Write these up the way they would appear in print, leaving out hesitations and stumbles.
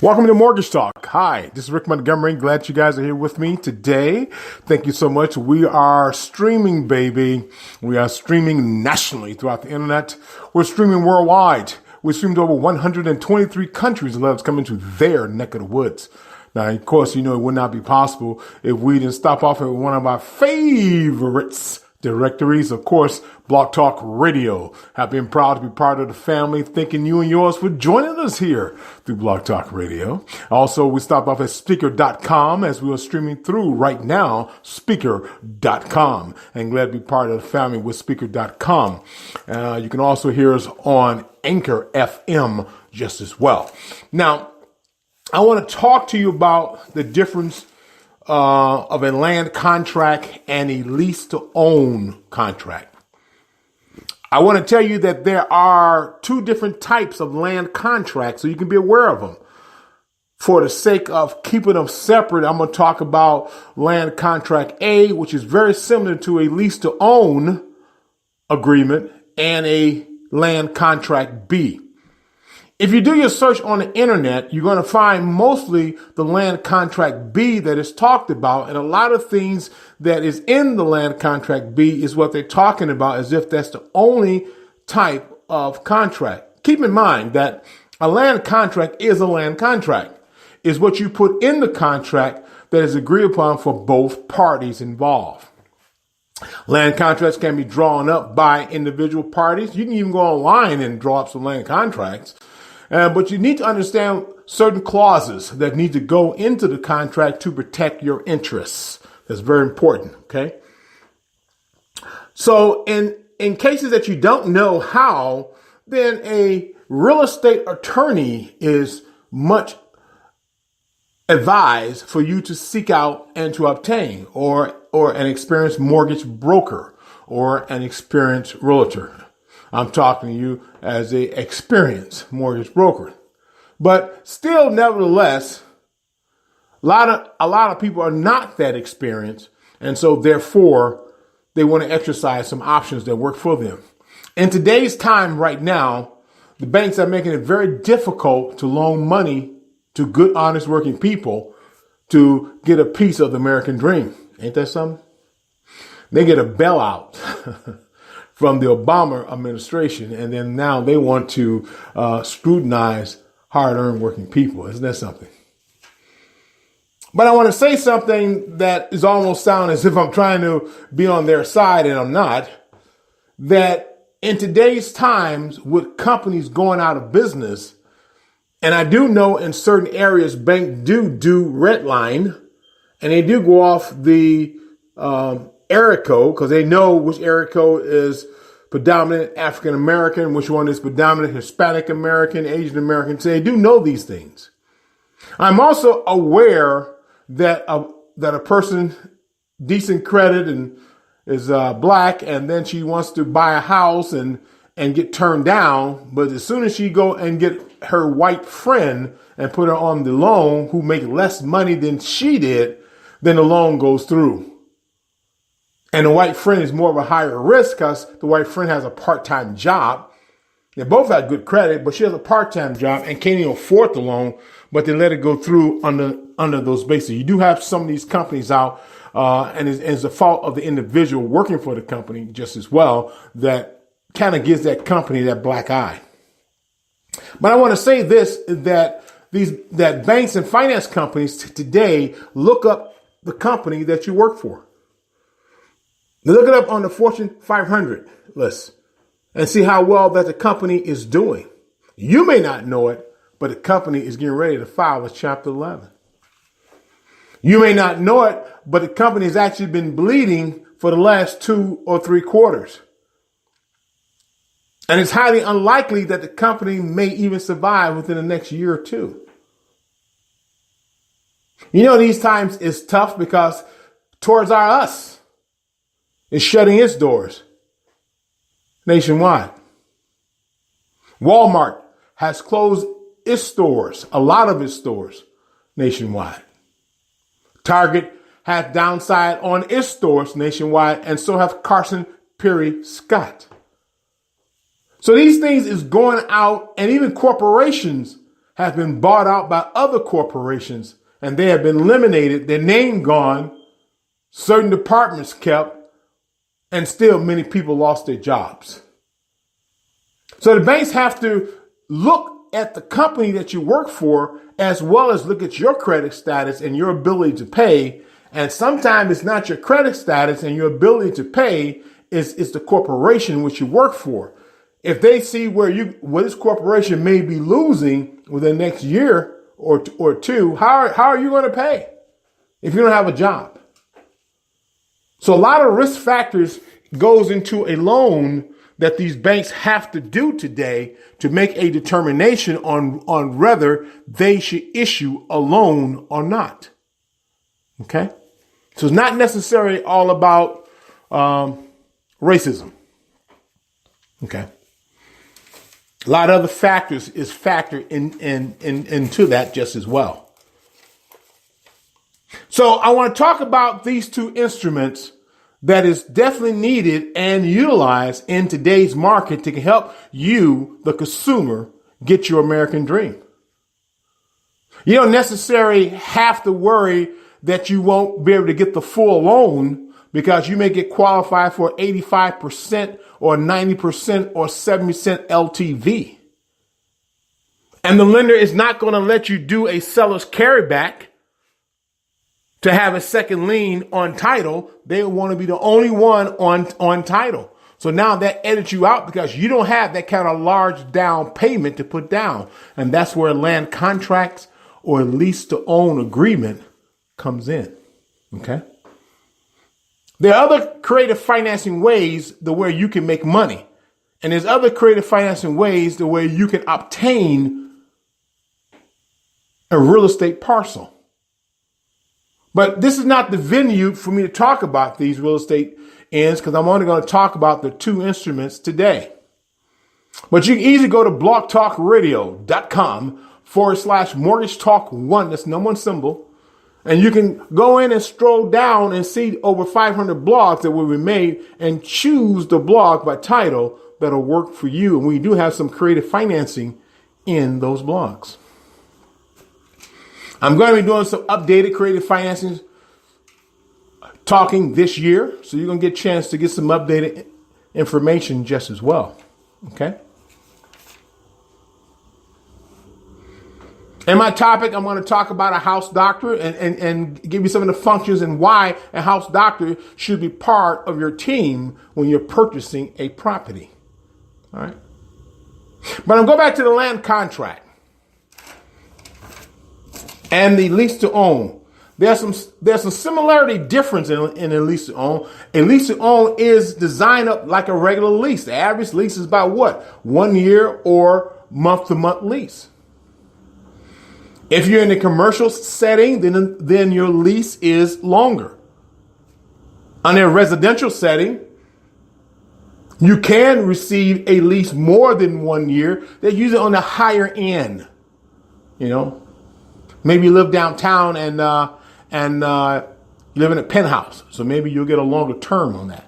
Welcome to Mortgage Talk. Hi, this is Rick Montgomery. Glad you guys are here with me today. Thank you so much. We are streaming, baby. We are streaming nationally throughout the internet. We're streaming worldwide. We streamed to over 123 countries and let us come into their neck of the woods. Now, of course, it would not be possible if we didn't stop off at one of our favorites directories, of course, Blog Talk Radio. Happy and proud to be part of the family. Thanking you and yours for joining us here through Blog Talk Radio. Also, we stopped off at speaker.com as we are streaming through right now, speaker.com. And glad to be part of the family with speaker.com. You can also hear us on Anchor FM just as well. Now, I want to talk to you about the difference of a land contract and a lease-to-own contract. I want to tell you that there are two different types of land contracts, so you can be aware of them. For the sake of keeping them separate, I'm going to talk about land contract A, which is very similar to a lease-to-own agreement, and a land contract B. If you do your search on the internet, you're going to find mostly the land contract B that is talked about. And a lot of things that is in the land contract B is what they're talking about as if that's the only type of contract. Keep in mind that a land contract is a land contract. It's what you put in the contract that is agreed upon for both parties involved. Land contracts can be drawn up by individual parties. You can even go online and draw up some land contracts. But you need to understand certain clauses that need to go into the contract to protect your interests. That's very important, okay? So in cases that you don't know how, then a real estate attorney is much advised for you to seek out and to obtain, or an experienced mortgage broker or an experienced realtor. I'm talking to you as a experienced mortgage broker. But still, nevertheless, a lot of people are not that experienced. And so therefore, they want to exercise some options that work for them. In today's time right now, the banks are making it very difficult to loan money to good, honest working people to get a piece of the American dream. Ain't that something? They get a bailout from the Obama administration, and then now they want to scrutinize hard-earned working people. Isn't that something? But I want to say something that is almost sound as if I'm trying to be on their side, and I'm not, that in today's times with companies going out of business, and I do know in certain areas banks do redline, and they do go off the area code because they know which area code is predominant African American, which one is predominant Hispanic American, Asian American. So they do know these things. I'm also aware that a person decent credit and is black, and then she wants to buy a house and get turned down. But as soon as she go and get her white friend and put her on the loan, who make less money than she did, then the loan goes through. And the white friend is more of a higher risk because the white friend has a part-time job. They both have good credit, but she has a part-time job and can't even afford the loan, but they let it go through under those bases. You do have some of these companies out, and it's the fault of the individual working for the company just as well that kind of gives that company that black eye. But I want to say this, that banks and finance companies today look up the company that you work for. They look it up on the Fortune 500 list and see how well that the company is doing. You may not know it, but the company is getting ready to file a Chapter 11. You may not know it, but the company has actually been bleeding for the last 2 or 3 quarters. And it's highly unlikely that the company may even survive within the next year or two. These times is tough because Toys R Us is shutting its doors nationwide. Walmart has closed its stores, a lot of its stores nationwide. Target has downside on its stores nationwide, and so have Carson Perry Scott. So these things is going out, and even corporations has been bought out by other corporations and they have been eliminated, their name gone, certain departments kept, and still many people lost their jobs. So the banks have to look at the company that you work for as well as look at your credit status and your ability to pay. And sometimes it's not your credit status and your ability to pay, it's the corporation which you work for. If they see where this corporation may be losing within the next year or two, how are you going to pay if you don't have a job? So a lot of risk factors goes into a loan that these banks have to do today to make a determination on whether they should issue a loan or not. Okay? So it's not necessarily all about racism. Okay? A lot of other factors is factored into that just as well. So I want to talk about these two instruments that is definitely needed and utilized in today's market to help you, the consumer, get your American dream. You don't necessarily have to worry that you won't be able to get the full loan because you may get qualified for 85% or 90% or 70% LTV. And the lender is not going to let you do a seller's carryback to have a second lien on title. They want to be the only one on title. So now that edits you out because you don't have that kind of large down payment to put down. And that's where land contracts or lease-to-own agreement comes in. Okay. There are other creative financing ways the way you can make money. And there's other creative financing ways the way you can obtain a real estate parcel. But this is not the venue for me to talk about these real estate ends because I'm only going to talk about the two instruments today. But you can easily go to blogtalkradio.com/mortgage talk 1. That's number one symbol. And you can go in and stroll down and see over 500 blogs that will be made and choose the blog by title that'll work for you. And we do have some creative financing in those blogs. I'm going to be doing some updated creative financing talking this year. So you're going to get a chance to get some updated information just as well. Okay. In my topic, I'm going to talk about a house doctor and give you some of the functions and why a house doctor should be part of your team when you're purchasing a property. All right. But I'm going back to the land contract and the lease-to-own. There's some similarity difference in a lease-to-own. A lease-to-own is designed up like a regular lease. The average lease is about what? 1 year or month-to-month lease. If you're in a commercial setting, then your lease is longer. On a residential setting, you can receive a lease more than 1 year. They're usually on the higher end. You know, maybe you live downtown and you live in a penthouse, so maybe you'll get a longer term on that.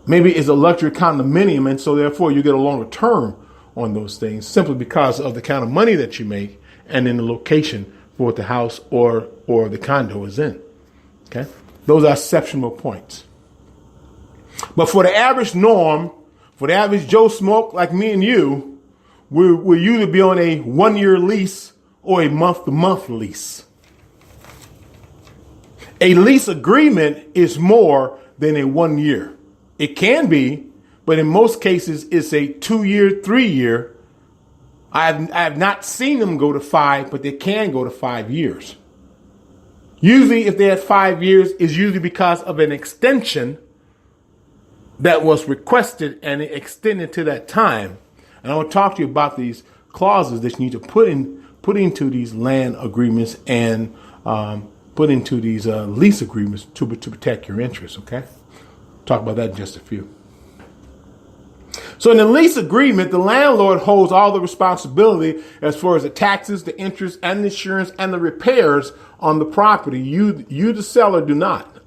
Maybe it's a luxury condominium, and so therefore you get a longer term on those things simply because of the kind of money that you make and in the location for what the house or the condo is in. Okay, those are exceptional points. But for the average norm, for the average Joe Smoke like me and you, we'll usually be on a 1 year lease or a month-to-month lease. A lease agreement is more than a 1 year. It can be, but in most cases, it's a 2 year, 3 year. I have not seen them go to 5, but they can go to 5 years. Usually, if they're at 5 years, it's usually because of an extension that was requested and it extended to that time. And I want to talk to you about these clauses that you need to put into these land agreements and put into these lease agreements to protect your interests. Okay, talk about that in just a few. So in the lease agreement, the landlord holds all the responsibility as far as the taxes, the interest, and the insurance, and the repairs on the property. You, the seller, do not.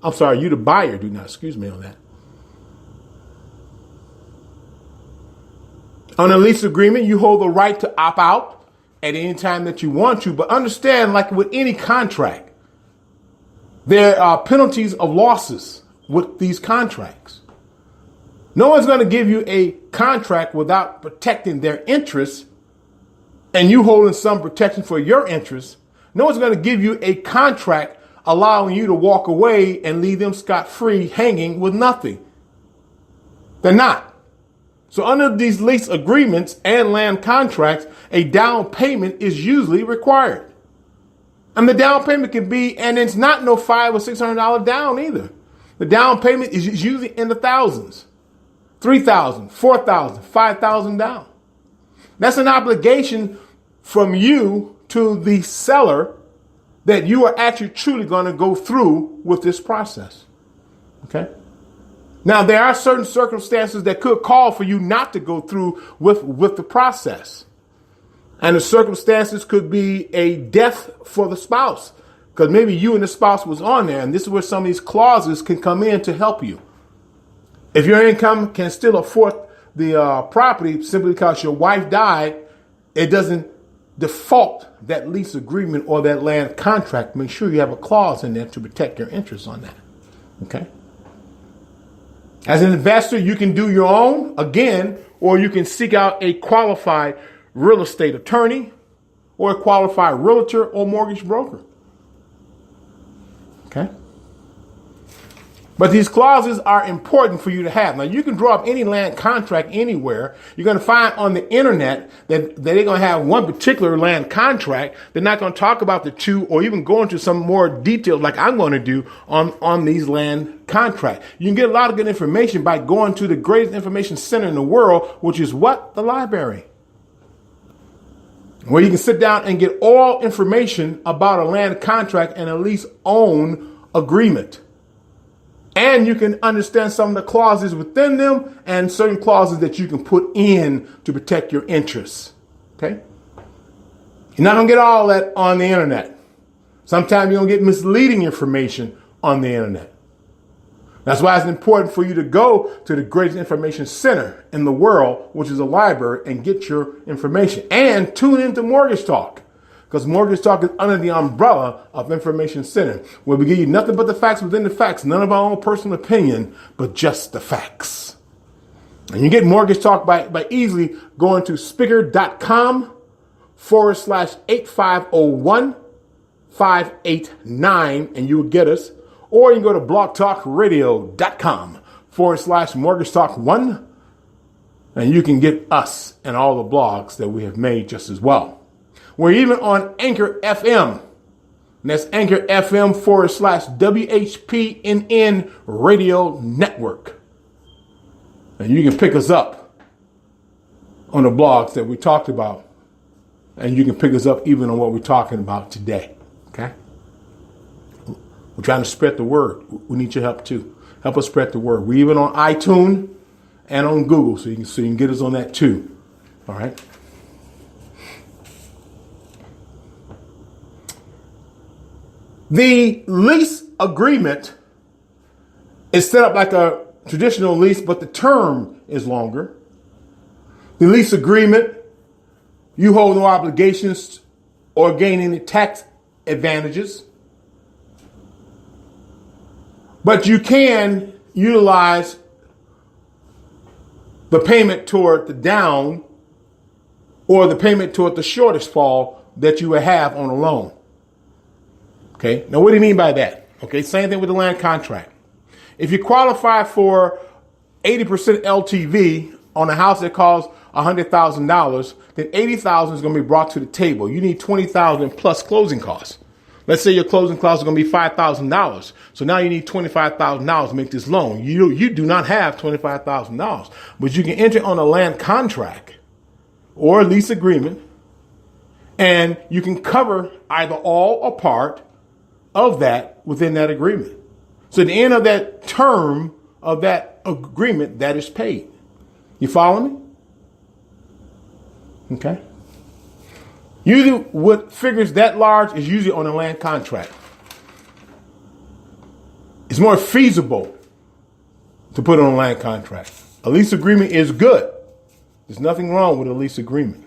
I'm sorry, you, the buyer, do not. Excuse me on that. On a lease agreement, you hold the right to opt out at any time that you want to, but understand, like with any contract, there are penalties of losses with these contracts. No one's going to give you a contract without protecting their interests and you holding some protection for your interests. No one's going to give you a contract allowing you to walk away and leave them scot-free hanging with nothing. They're not. So under these lease agreements and land contracts, a down payment is usually required. And the down payment can be, and it's not no $500 or $600 down either. The down payment is usually in the thousands. $3,000, $4,000, $5,000 down. That's an obligation from you to the seller that you are actually truly going to go through with this process. Okay? Now, there are certain circumstances that could call for you not to go through with the process. And the circumstances could be a death for the spouse, because maybe you and the spouse was on there, and this is where some of these clauses can come in to help you. If your income can still afford the property simply because your wife died, it doesn't default that lease agreement or that land contract. Make sure you have a clause in there to protect your interests on that. Okay? As an investor, you can do your own, again, or you can seek out a qualified real estate attorney or a qualified realtor or mortgage broker. Okay? But these clauses are important for you to have. Now, you can draw up any land contract anywhere. You're going to find on the internet that they're going to have one particular land contract. They're not going to talk about the two or even go into some more details like I'm going to do on these land contracts. You can get a lot of good information by going to the greatest information center in the world, which is what? The library. Where you can sit down and get all information about a land contract and a lease-own agreement. And you can understand some of the clauses within them and certain clauses that you can put in to protect your interests. Okay? You're not going to get all that on the internet. Sometimes you're going to get misleading information on the internet. That's why it's important for you to go to the greatest information center in the world, which is a library, and get your information. And tune into Mortgage Talk. Because Mortgage Talk is under the umbrella of Information Center, where we give you nothing but the facts within the facts, none of our own personal opinion, but just the facts. And you get Mortgage Talk by easily going to spicker.com/8501-589, and you will get us. Or you can go to blogtalkradio.com/Mortgage Talk 1, and you can get us and all the blogs that we have made just as well. We're even on Anchor FM. And that's Anchor FM/WHPNN Radio Network. And you can pick us up on the blogs that we talked about. And you can pick us up even on what we're talking about today. Okay? We're trying to spread the word. We need your help too. Help us spread the word. We're even on iTunes and on Google, so you can get us on that too. All right? The lease agreement is set up like a traditional lease, but the term is longer. The lease agreement, you hold no obligations or gain any tax advantages, but you can utilize the payment toward the down or the payment toward the shortest fall that you would have on a loan. Okay, now what do you mean by that? Okay, same thing with the land contract. If you qualify for 80% LTV on a house that costs $100,000, then $80,000 is going to be brought to the table. You need $20,000 plus closing costs. Let's say your closing costs are going to be $5,000. So now you need $25,000 to make this loan. You do not have $25,000, but you can enter on a land contract or a lease agreement, and you can cover either all or part of that within that agreement. So at the end of that term of that agreement, that is paid. You follow me? Okay. Usually what figures that large is usually on a land contract. It's more feasible to put on a land contract. A lease agreement is good, There's nothing wrong with a lease agreement.